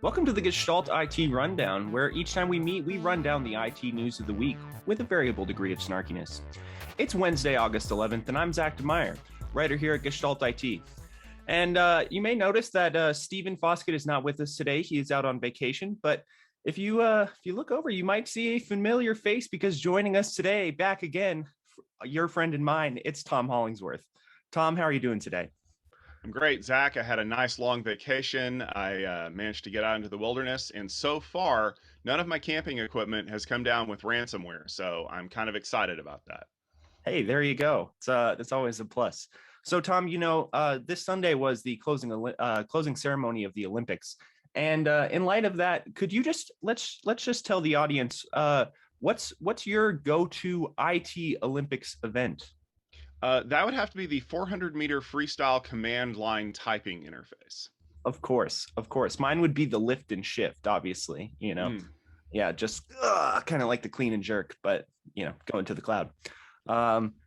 Welcome to the Gestalt IT Rundown, where each time we meet, we run down the IT news of the week with a variable degree of snarkiness. It's Wednesday, August 11th, and I'm Zach DeMeyer, writer here at Gestalt IT. And you may notice that Stephen Foskett is not with us today. He is out on vacation, but if you look over, you might see a familiar face because joining us today, back again, your friend and mine, it's Tom Hollingsworth. Tom, how are you doing today? I'm great, Zach. I had a nice long vacation. I managed to get out into the wilderness, and so far, none of my camping equipment has come down with ransomware. So I'm kind of excited about that. Hey, there you go. It's always a plus. So, Tom, this Sunday was the closing ceremony of the Olympics, and in light of that, could you just let's just tell the audience what's your go-to IT Olympics event? That would have to be the 400-meter freestyle command line typing interface. Of course. Mine would be the lift and shift, obviously. Yeah, just kind of like the clean and jerk, but going to the cloud.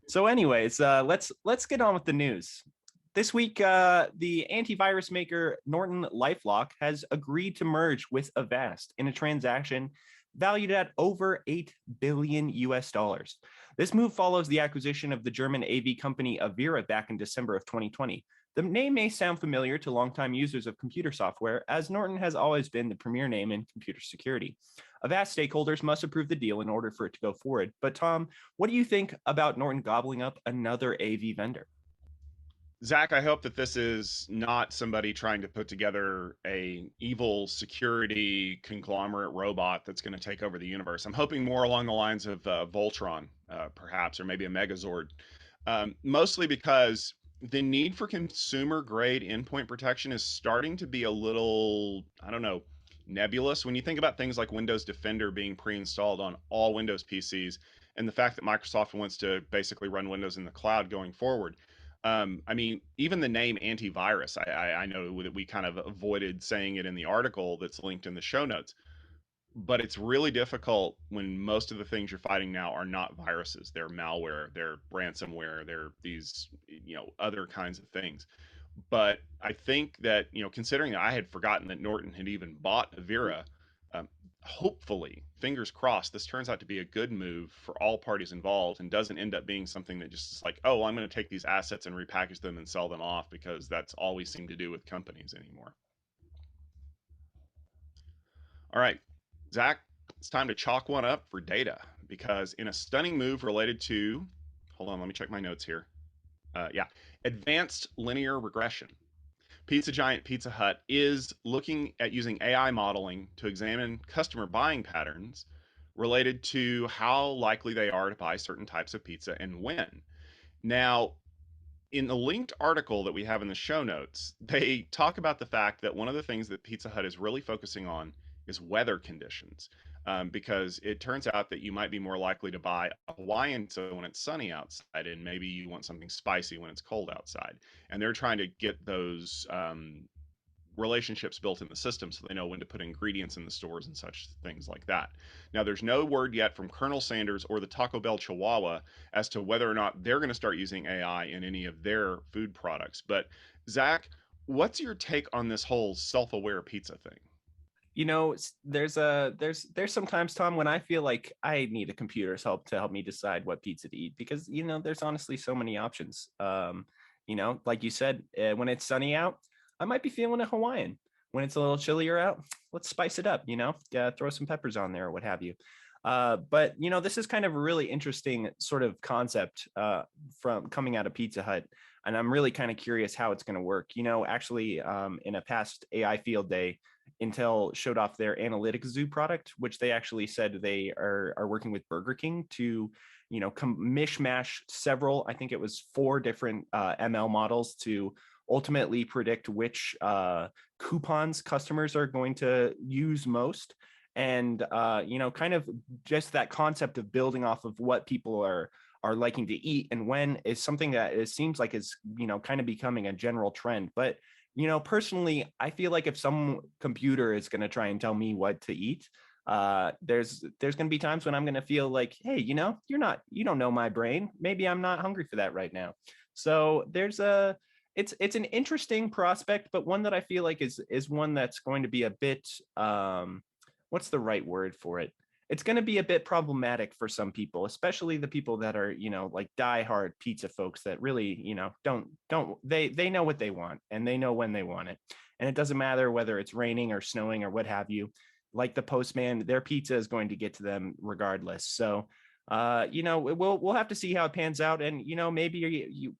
So anyways, let's get on with the news. This week, the antivirus maker Norton LifeLock has agreed to merge with Avast in a transaction valued at over $8 billion US. This move follows the acquisition of the German AV company Avira back in December of 2020. The name may sound familiar to longtime users of computer software, as Norton has always been the premier name in computer security. Avast stakeholders must approve the deal in order for it to go forward. But Tom, what do you think about Norton gobbling up another AV vendor? Zach, I hope that this is not somebody trying to put together a evil security conglomerate robot that's going to take over the universe. I'm hoping more along the lines of Voltron, perhaps, or maybe a Megazord. Mostly because the need for consumer grade endpoint protection is starting to be a little, I don't know, nebulous. When you think about things like Windows Defender being pre-installed on all Windows PCs, and the fact that Microsoft wants to basically run Windows in the cloud going forward. I mean, even the name antivirus, I know that we kind of avoided saying it in the article that's linked in the show notes, but it's really difficult when most of the things you're fighting now are not viruses. They're malware, they're ransomware, they're these, other kinds of things. But I think that, considering that I had forgotten that Norton had even bought Avira, hopefully, fingers crossed, this turns out to be a good move for all parties involved and doesn't end up being something that just is like, oh, I'm going to take these assets and repackage them and sell them off, because that's all we seem to do with companies anymore. All right, Zach, it's time to chalk one up for data, because in a stunning move related to, hold on, let me check my notes here. Advanced linear regression. Pizza giant Pizza Hut is looking at using AI modeling to examine customer buying patterns related to how likely they are to buy certain types of pizza and when. Now, in the linked article that we have in the show notes, they talk about the fact that one of the things that Pizza Hut is really focusing on is weather conditions, because it turns out that you might be more likely to buy a Hawaiian pizza when it's sunny outside, and maybe you want something spicy when it's cold outside. And they're trying to get those relationships built in the system so they know when to put ingredients in the stores and such things like that. Now, there's no word yet from Colonel Sanders or the Taco Bell Chihuahua as to whether or not they're going to start using AI in any of their food products. But Zach, what's your take on this whole self-aware pizza thing? There's sometimes, Tom, when I feel like I need a computer's help to help me decide what pizza to eat, because there's honestly so many options. Like you said, when it's sunny out, I might be feeling a Hawaiian. When it's a little chillier out, let's spice it up, throw some peppers on there or what have you. But this is kind of a really interesting sort of concept from coming out of Pizza Hut, and I'm really kind of curious how it's going to work. Actually, in a past AI field day, Intel showed off their Analytics Zoo product, which they actually said they are working with Burger King to, mishmash several, I think it was 4 different ML models to ultimately predict which coupons customers are going to use most. And, kind of just that concept of building off of what people are liking to eat and when is something that it seems like is, kind of becoming a general trend. But personally, I feel like if some computer is going to try and tell me what to eat, There's going to be times when I'm going to feel like, hey, you don't know my brain. Maybe I'm not hungry for that right now. So it's an interesting prospect, but one that I feel like is one that's going to be a bit, what's the right word for it? It's going to be a bit problematic for some people, especially the people that are, like diehard pizza folks that really, they know what they want and they know when they want it. And it doesn't matter whether it's raining or snowing or what have you. Like the postman, their pizza is going to get to them regardless. So, we'll have to see how it pans out. And, maybe you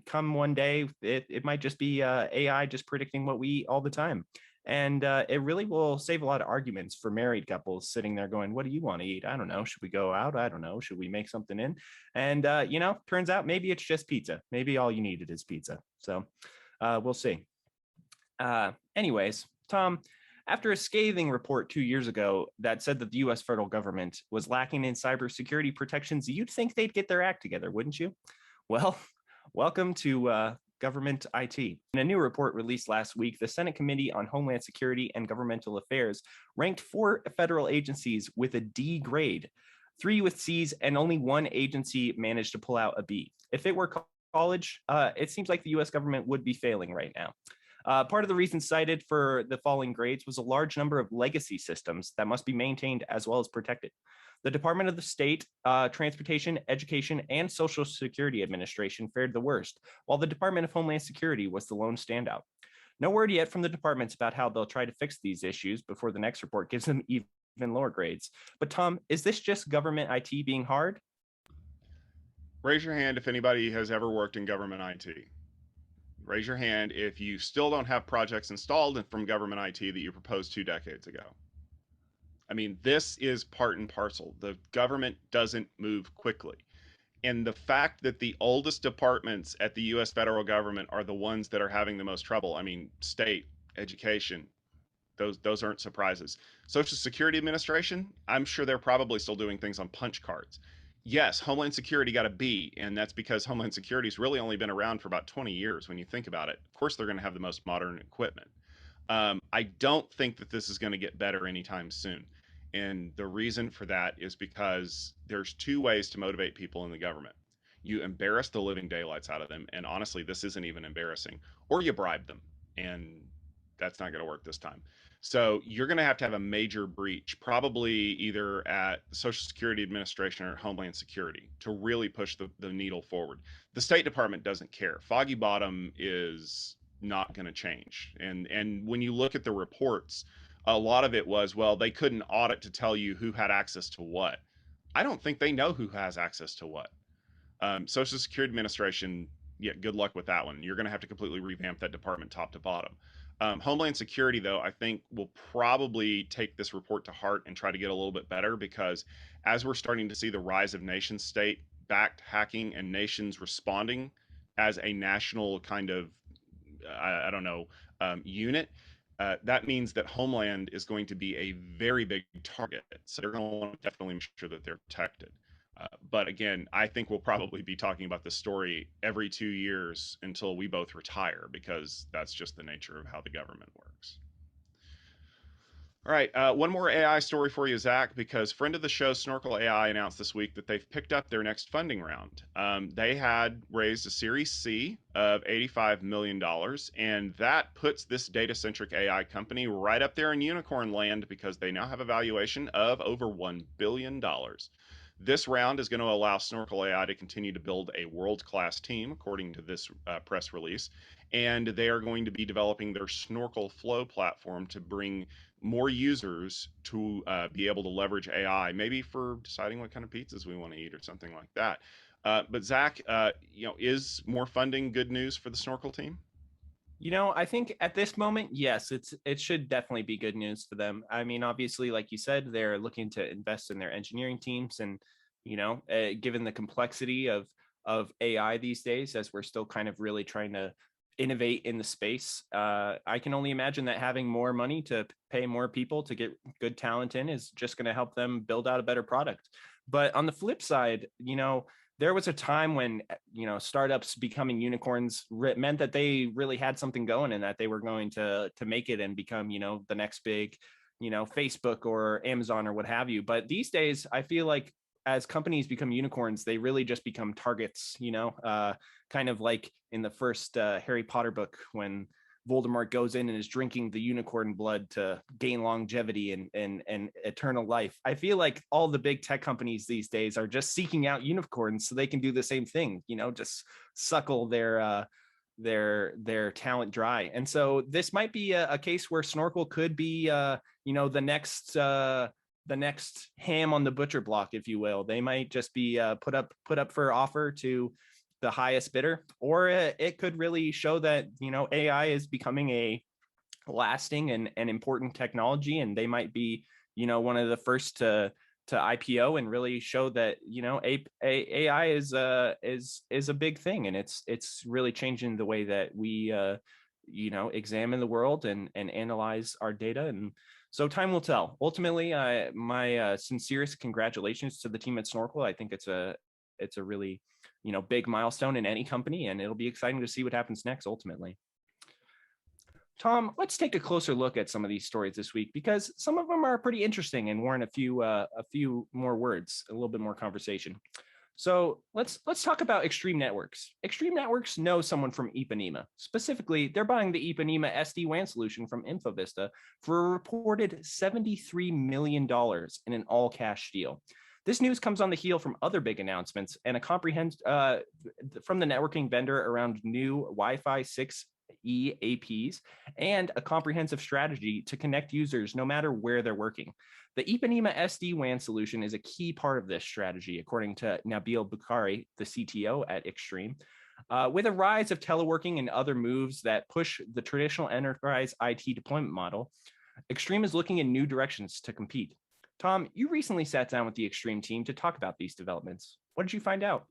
come one day, it might just be AI just predicting what we eat all the time. And it really will save a lot of arguments for married couples sitting there going, what do you want to eat? I don't know. Should we go out? I don't know. Should we make something in? And, turns out maybe it's just pizza. Maybe all you needed is pizza. So we'll see. Anyways, Tom, after a scathing report 2 years ago that said that the US federal government was lacking in cybersecurity protections, you'd think they'd get their act together, wouldn't you? Well, welcome to government IT. In a new report released last week, the Senate Committee on Homeland Security and Governmental Affairs ranked 4 federal agencies with a D grade, 3 with Cs, and only 1 agency managed to pull out a B. If it were college, it seems like the US government would be failing right now. Part of the reason cited for the falling grades was a large number of legacy systems that must be maintained as well as protected. The Department of the State, Transportation, Education, and Social Security Administration fared the worst, while the Department of Homeland Security was the lone standout. No word yet from the departments about how they'll try to fix these issues before the next report gives them even lower grades. But Tom, is this just government IT being hard? Raise your hand if anybody has ever worked in government IT. Raise your hand if you still don't have projects installed from government IT that you proposed 2 decades ago. I mean, this is part and parcel. The government doesn't move quickly. And the fact that the oldest departments at the US federal government are the ones that are having the most trouble, I mean, state, education, those aren't surprises. Social Security Administration, I'm sure they're probably still doing things on punch cards. Yes, Homeland Security got a B, and that's because Homeland Security's really only been around for about 20 years when you think about it. Of course, they're going to have the most modern equipment. I don't think that this is going to get better anytime soon. And the reason for that is because there's 2 ways to motivate people in the government. You embarrass the living daylights out of them, and honestly, this isn't even embarrassing, or you bribe them, and that's not going to work this time. So you're going to have a major breach, probably either at the Social Security Administration or Homeland Security, to really push the needle forward. The State Department doesn't care. Foggy Bottom is not going to change. And when you look at the reports, a lot of it was, well, they couldn't audit to tell you who had access to what. I don't think they know who has access to what. Social Security Administration, yeah, good luck with that one. You're going to have to completely revamp that department top to bottom. Homeland Security, though, I think will probably take this report to heart and try to get a little bit better, because as we're starting to see the rise of nation state backed hacking and nations responding as a national kind of, I don't know, unit, that means that Homeland is going to be a very big target. So they're going to want to definitely make sure that they're protected. But again, I think we'll probably be talking about this story every 2 years until we both retire, because that's just the nature of how the government works. All right, one more AI story for you, Zach, because friend of the show, Snorkel AI, announced this week that they've picked up their next funding round. They had raised a Series C of $85 million, and that puts this data-centric AI company right up there in unicorn land, because they now have a valuation of over $1 billion. This round is going to allow Snorkel AI to continue to build a world-class team, according to this press release, and they are going to be developing their Snorkel Flow platform to bring more users to be able to leverage AI, maybe for deciding what kind of pizzas we want to eat or something like that. But Zach, is more funding good news for the Snorkel team? I think at this moment, yes, it should definitely be good news for them. I mean, obviously, like you said, they're looking to invest in their engineering teams, and given the complexity of AI these days, as we're still kind of really trying to innovate in the space, I can only imagine that having more money to pay more people to get good talent in is just going to help them build out a better product. But on the flip side, there was a time when startups becoming unicorns meant that they really had something going, and that they were going to make it and become the next big Facebook or Amazon or what have you. But these days, I feel like as companies become unicorns, they really just become targets, kind of like in the first Harry Potter book when Voldemort goes in and is drinking the unicorn blood to gain longevity and eternal life. I feel like all the big tech companies these days are just seeking out unicorns so they can do the same thing, just suckle their talent dry. And so this might be a case where Snorkel could be the next ham on the butcher block, if you will. They might just be put up for offer to the highest bidder, or it could really show that AI is becoming a lasting and important technology, and they might be one of the first to IPO and really show that AI is a big thing, and it's really changing the way that we examine the world and analyze our data. And so time will tell. Ultimately, my sincerest congratulations to the team at Snorkel. I think it's a really big milestone in any company, and it'll be exciting to see what happens next ultimately. Tom, let's take a closer look at some of these stories this week, because some of them are pretty interesting and warrant a few more words, a little bit more conversation. So let's talk about Extreme Networks. Extreme Networks know someone from Ipanema. Specifically, they're buying the Ipanema SD-WAN solution from Infovista for a reported $73 million in an all-cash deal. This news comes on the heel from other big announcements and a comprehensive from the networking vendor around new Wi-Fi 6 APs and a comprehensive strategy to connect users no matter where they're working. The Ipanema SD-WAN solution is a key part of this strategy, according to Nabil Bukhari, the CTO at Extreme. With a rise of teleworking and other moves that push the traditional enterprise IT deployment model, Extreme is looking in new directions to compete. Tom, you recently sat down with the Extreme team to talk about these developments. What did you find out?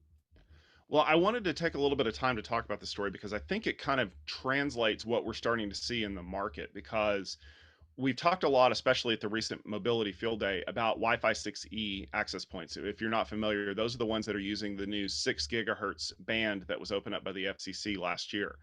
Well, I wanted to take a little bit of time to talk about the story because I think it kind of translates what we're starting to see in the market, because we've talked a lot, especially at the recent Mobility Field Day, about Wi-Fi 6E access points. If you're not familiar, those are the ones that are using the new 6 gigahertz band that was opened up by the FCC last year.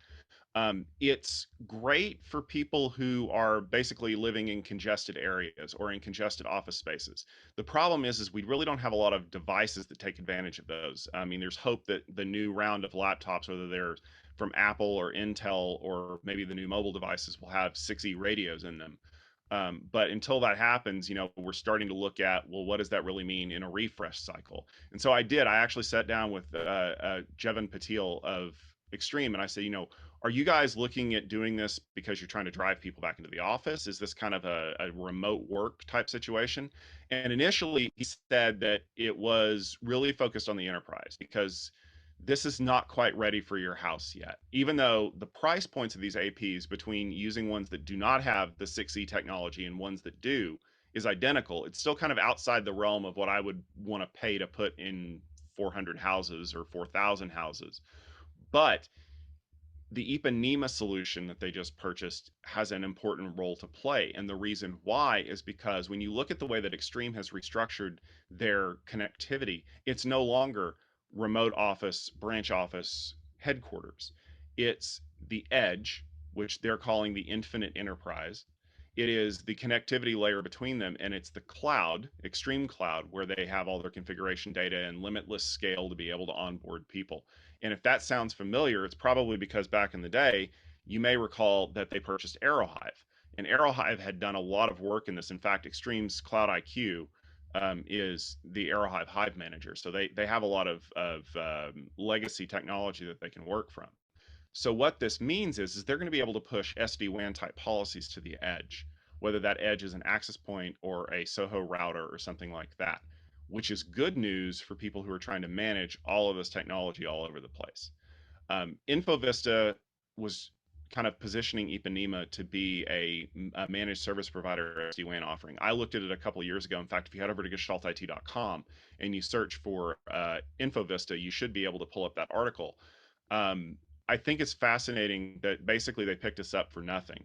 It's great for people who are basically living in congested areas or in congested office spaces. The problem is we really don't have a lot of devices that take advantage of those. I mean, there's hope that the new round of laptops, whether they're from Apple or Intel or maybe the new mobile devices, will have 6E radios in them. But until that happens, we're starting to look at, well, what does that really mean in a refresh cycle? And so I actually sat down with Jevan Patil of Extreme, and I said, are you guys looking at doing this because you're trying to drive people back into the office? Is this kind of a remote work type situation? And initially, he said that it was really focused on the enterprise because this is not quite ready for your house yet. Even though the price points of these APs between using ones that do not have the 6E technology and ones that do is identical, it's still kind of outside the realm of what I would want to pay to put in 400 houses or 4,000 houses. But the Ipanema solution that they just purchased has an important role to play. And the reason why is because when you look at the way that Extreme has restructured their connectivity, it's no longer remote office, branch office, headquarters. It's the edge, which they're calling the infinite enterprise. It is the connectivity layer between them, and it's the cloud, Extreme Cloud, where they have all their configuration data and limitless scale to be able to onboard people. And if that sounds familiar, it's probably because back in the day, you may recall that they purchased Aerohive. And Aerohive had done a lot of work in this. In fact, Extreme's Cloud IQ is the Aerohive Hive Manager. So they have a lot of legacy technology that they can work from. So what this means is they're going to be able to push SD-WAN type policies to the edge, whether that edge is an access point or a Soho router or something like that, which is good news for people who are trying to manage all of this technology all over the place. Infovista was kind of positioning Ipanema to be a managed service provider SD-WAN offering. I looked at it a couple of years ago. In fact, if you head over to gestaltit.com and you search for Infovista, you should be able to pull up that article. I think it's fascinating that basically they picked us up for nothing.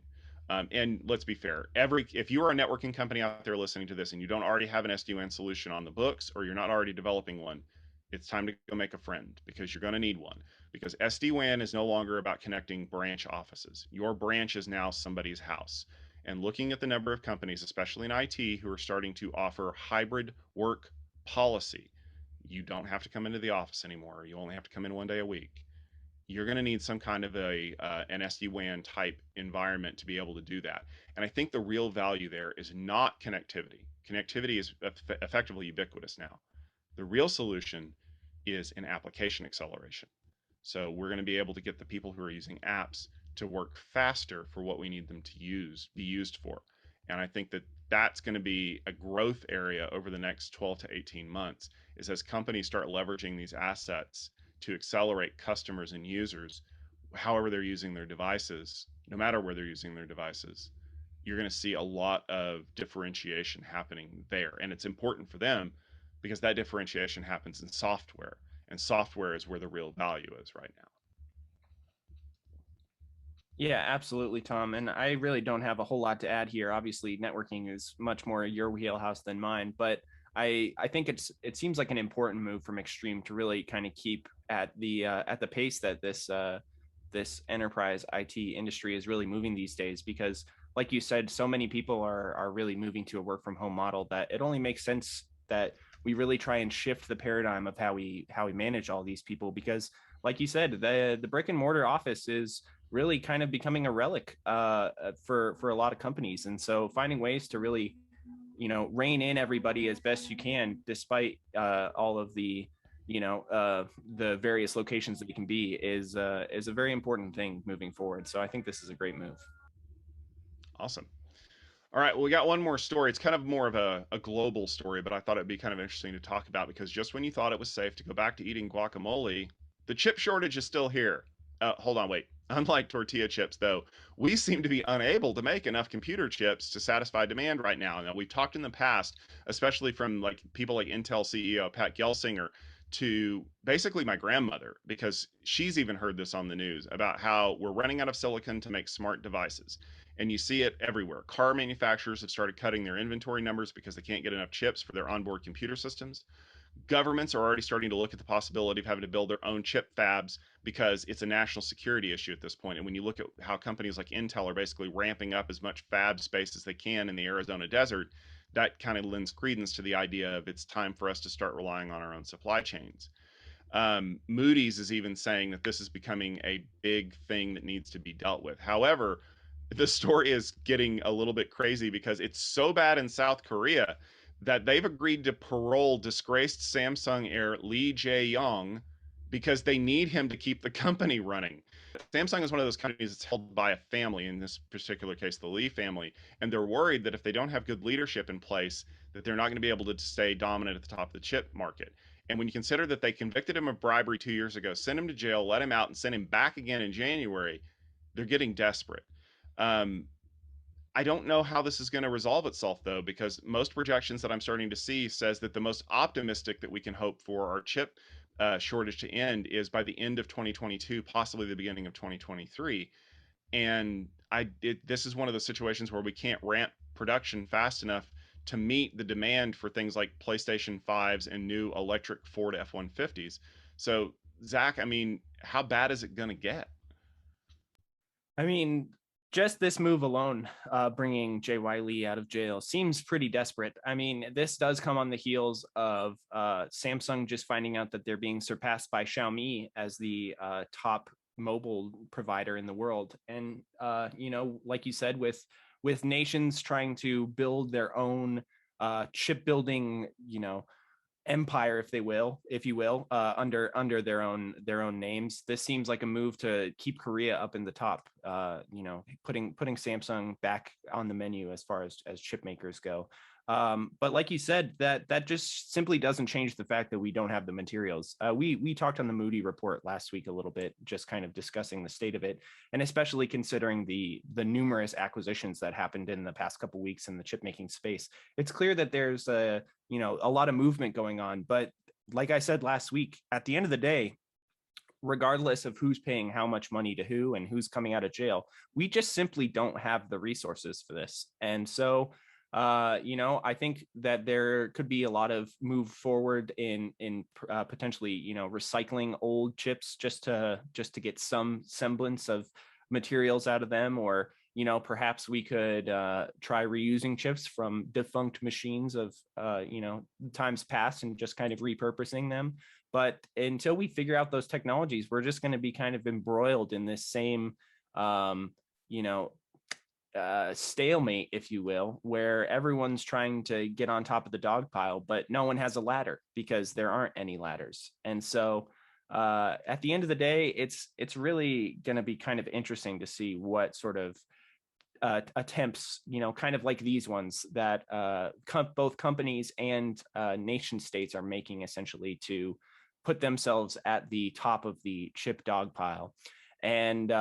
And let's be fair, if you are a networking company out there listening to this and you don't already have an SD-WAN solution on the books, or you're not already developing one, it's time to go make a friend, because you're going to need one. Because SD-WAN is no longer about connecting branch offices. Your branch is now somebody's house. and looking at the number of companies, especially in IT, who are starting to offer hybrid work policy. You don't have to come into the office anymore. You only have to come in 1 day a week. You're going to need some kind of an SD-WAN type environment to be able to do that. And I think the real value there is not connectivity. Connectivity is effectively ubiquitous now. The real solution is in application acceleration. So we're going to be able to get the people who are using apps to work faster for what we need them to be used for. And I think that that's going to be a growth area over the next 12 to 18 months, is as companies start leveraging these assets to accelerate customers and users, however they're using their devices, no matter where they're using their devices, you're going to see a lot of differentiation happening there. And it's important for them because that differentiation happens in software, and software is where the real value is right now. Yeah, absolutely, Tom. And I really don't have a whole lot to add here. Obviously, networking is much more your wheelhouse than mine, but I think it seems like an important move from Extreme to really kind of keep at the pace that this enterprise IT industry is really moving these days. Because, like you said, so many people are really moving to a work from home model that it only makes sense that we really try and shift the paradigm of how we manage all these people. Because, like you said, the brick and mortar office is really kind of becoming a relic for a lot of companies. And so finding ways to really, rein in everybody as best you can, despite all of the various locations that you can be, is a very important thing moving forward. So I think this is a great move. Awesome. All right, well, we got one more story. It's kind of more of a global story, but I thought it'd be kind of interesting to talk about because just when you thought it was safe to go back to eating guacamole, the chip shortage is still here. Hold on, wait. Unlike tortilla chips, though, we seem to be unable to make enough computer chips to satisfy demand right now. Now, we've talked in the past, especially from like people like Intel CEO Pat Gelsinger to basically my grandmother, because she's even heard this on the news about how we're running out of silicon to make smart devices. And you see it everywhere. Car manufacturers have started cutting their inventory numbers because they can't get enough chips for their onboard computer systems. Governments are already starting to look at the possibility of having to build their own chip fabs because it's a national security issue at this point. And when you look at how companies like Intel are basically ramping up as much fab space as they can in the Arizona desert, that kind of lends credence to the idea of it's time for us to start relying on our own supply chains. Moody's is even saying that this is becoming a big thing that needs to be dealt with. However, the story is getting a little bit crazy because it's so bad in South Korea that they've agreed to parole disgraced Samsung heir Lee Jae-yong because they need him to keep the company running. Samsung is one of those companies that's held by a family, in this particular case, the Lee family, and they're worried that if they don't have good leadership in place, that they're not going to be able to stay dominant at the top of the chip market. And when you consider that they convicted him of bribery 2 years ago, sent him to jail, let him out, and sent him back again in January, they're getting desperate. Um, I don't know how this is going to resolve itself though, because most projections that I'm starting to see says that the most optimistic that we can hope for our chip shortage to end is by the end of 2022, possibly the beginning of 2023. And this is one of the situations where we can't ramp production fast enough to meet the demand for things like PlayStation 5s and new electric Ford F-150s. So, Zach, I mean, how bad is it going to get? I mean, just this move alone, bringing JY Lee out of jail, seems pretty desperate. I mean, this does come on the heels of Samsung just finding out that they're being surpassed by Xiaomi as the top mobile provider in the world. And like you said, with nations trying to build their own chip building, empire, if you will, under their own names. This seems like a move to keep Korea up in the top. Putting Samsung back on the menu as far as chip makers go. But like you said, that just simply doesn't change the fact that we don't have the materials. We talked on the Moody report last week a little bit, just kind of discussing the state of it, and especially considering the numerous acquisitions that happened in the past couple of weeks in the chip making space. It's clear that there's a lot of movement going on. But like I said last week, at the end of the day, regardless of who's paying how much money to who and who's coming out of jail, we just simply don't have the resources for this. And so I think that there could be a lot of move forward in potentially recycling old chips just to get some semblance of materials out of them, or perhaps we could try reusing chips from defunct machines of, times past and just kind of repurposing them. But until we figure out those technologies, we're just going to be kind of embroiled in this same, you know, stalemate, if you will, where everyone's trying to get on top of the dog pile, but no one has a ladder because there aren't any ladders. And so at the end of the day, it's really going to be kind of interesting to see what sort of attempts, kind of like these ones that both companies and nation states are making, essentially to put themselves at the top of the chip dog pile. And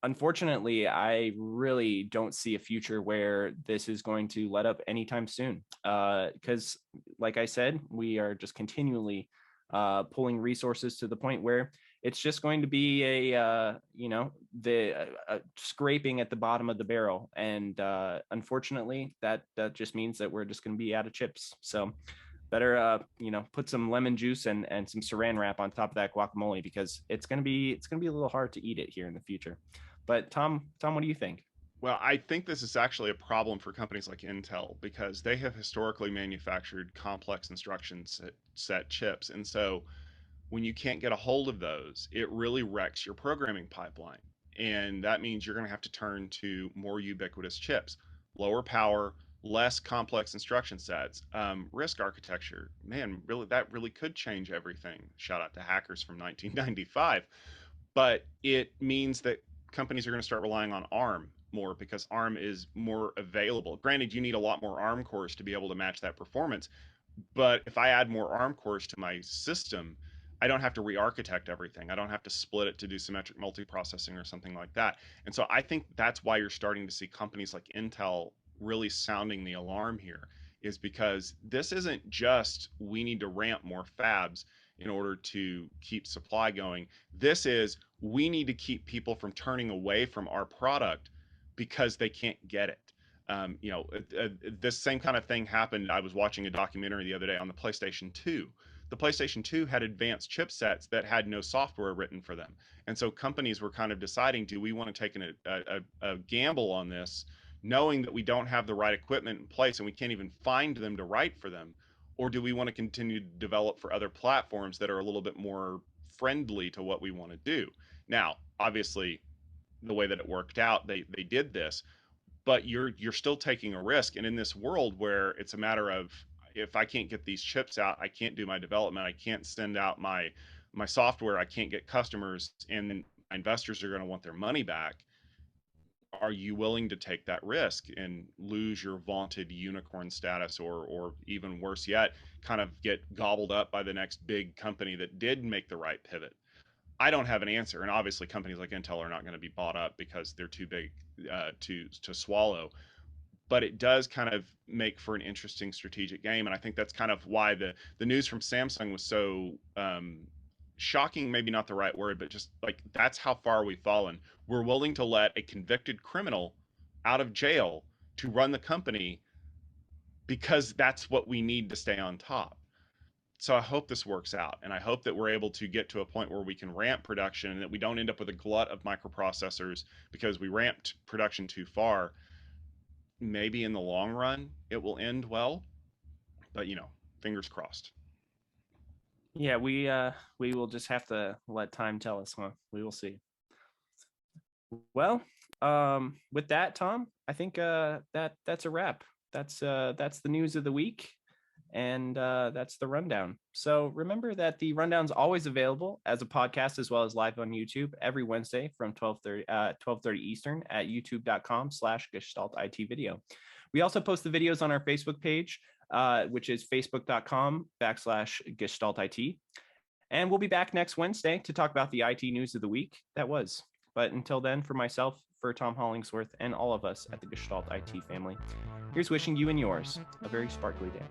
unfortunately, I really don't see a future where this is going to let up anytime soon. Because, like I said, we are just continually pulling resources to the point where it's just going to be scraping at the bottom of the barrel. And unfortunately, that just means that we're just going to be out of chips. So better put some lemon juice and some saran wrap on top of that guacamole, because it's gonna be a little hard to eat it here in the future. But Tom, what do you think? Well, I think this is actually a problem for companies like Intel because they have historically manufactured complex instruction set chips. And so when you can't get a hold of those, it really wrecks your programming pipeline. And that means you're going to have to turn to more ubiquitous chips, lower power, less complex instruction sets, risk architecture. Man, really, that really could change everything. Shout out to hackers from 1995. But it means that companies are going to start relying on ARM more because ARM is more available. Granted, you need a lot more ARM cores to be able to match that performance, but if I add more ARM cores to my system, I don't have to re-architect everything. I don't have to split it to do symmetric multiprocessing or something like that. And so I think that's why you're starting to see companies like Intel really sounding the alarm here, is because this isn't just we need to ramp more fabs in order to keep supply going. This is we need to keep people from turning away from our product because they can't get it. This same kind of thing happened. I was watching a documentary the other day on the PlayStation 2. The PlayStation 2 had advanced chipsets that had no software written for them. And so companies were kind of deciding, do we want to take a gamble on this, knowing that we don't have the right equipment in place and we can't even find them to write for them? Or do we want to continue to develop for other platforms that are a little bit more friendly to what we want to do? Now, obviously, the way that it worked out, they did this, but you're still taking a risk. And in this world where it's a matter of, if I can't get these chips out, I can't do my development, I can't send out my software, I can't get customers, and then investors are going to want their money back. Are you willing to take that risk and lose your vaunted unicorn status, or even worse yet, kind of get gobbled up by the next big company that did make the right pivot? I don't have an answer, and obviously companies like Intel are not going to be bought up because they're too big to swallow. But it does kind of make for an interesting strategic game, and I think that's kind of why the news from Samsung was so shocking. Maybe not the right word, but just like, that's how far we've fallen. We're willing to let a convicted criminal out of jail to run the company because that's what we need to stay on top. So I hope this works out, and I hope that we're able to get to a point where we can ramp production and that we don't end up with a glut of microprocessors because we ramped production too far. Maybe in the long run it will end well, but fingers crossed. Yeah, we will just have to let time tell us, huh? We will see. Well, with that, Tom, I think that's a wrap. That's the news of the week, and that's the rundown. So remember that the rundown's always available as a podcast as well as live on YouTube every Wednesday from 12:30 Eastern at youtube.com/Gestalt IT video. We also post the videos on our Facebook page, which is facebook.com/Gestalt IT. And we'll be back next Wednesday to talk about the IT news of the week that was. But until then, for myself, for Tom Hollingsworth, and all of us at the Gestalt IT family, here's wishing you and yours a very sparkly day.